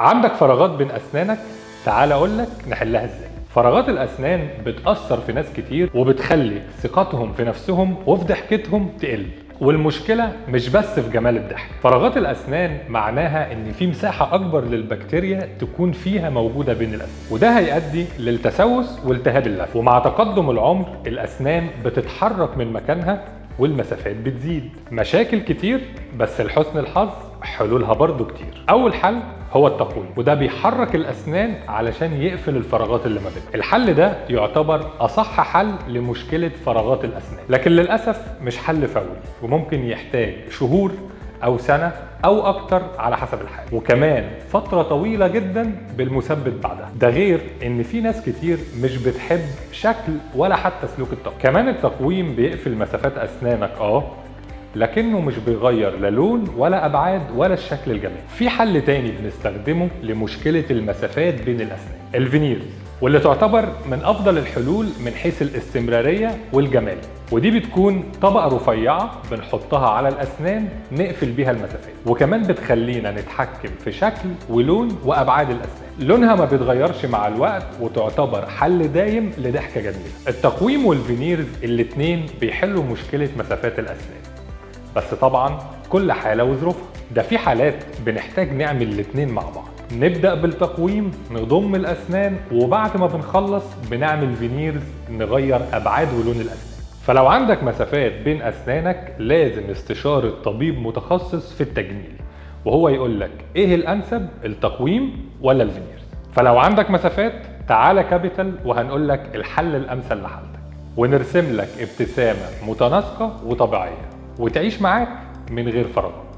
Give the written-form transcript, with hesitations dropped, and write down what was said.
عندك فراغات بين أسنانك؟ تعال أقولك نحلها إزاي. فراغات الأسنان بتأثر في ناس كتير وبتخلي ثقتهم في نفسهم وفي ضحكتهم تقل، والمشكلة مش بس في جمال الضحك. فراغات الأسنان معناها إن في مساحة أكبر للبكتيريا تكون فيها موجودة بين الأسنان، وده هيؤدي للتسوس والتهاب اللثة. ومع تقدم العمر الأسنان بتتحرك من مكانها والمسافات بتزيد. مشاكل كتير، بس لحسن الحظ حلولها برضو كتير. أول حل هو التقويم، وده بيحرك الأسنان علشان يقفل الفراغات اللي ما بينها. الحل ده يعتبر أصح حل لمشكلة فراغات الأسنان، لكن للأسف مش حل فوري، وممكن يحتاج شهور أو سنة أو أكتر على حسب الحال، وكمان فترة طويلة جدا بالمثبت بعدها. ده غير إن في ناس كتير مش بتحب شكل ولا حتى سلوك التقويم. كمان التقويم بيقفل مسافات أسنانك لكنه مش بيغير لا لون ولا أبعاد ولا الشكل الجمالي. في حل تاني بنستخدمه لمشكلة المسافات بين الأسنان، الفينيرز، واللي تعتبر من أفضل الحلول من حيث الاستمرارية والجمال. ودي بتكون طبقة رفيعة بنحطها على الأسنان نقفل بيها المسافات، وكمان بتخلينا نتحكم في شكل ولون وأبعاد الأسنان. لونها ما بيتغيرش مع الوقت، وتعتبر حل دايم لضحكة جميلة. التقويم والفينيرز الاتنين بيحلوا مشكلة مسافات الأسنان، بس طبعا كل حالة وظروفها. ده في حالات بنحتاج نعمل الاتنين مع بعض. نبدأ بالتقويم نضم الأسنان، وبعد ما بنخلص بنعمل فينيرز نغير أبعاد ولون الأسنان. فلو عندك مسافات بين أسنانك لازم استشارة طبيب متخصص في التجميل، وهو يقولك إيه الأنسب، التقويم ولا الفينيرز. فلو عندك مسافات تعالى كابيتال وهنقولك الحل الأمثل لحالتك، ونرسم لك ابتسامة متناسقة وطبيعية، وتعيش معاك من غير فراغات.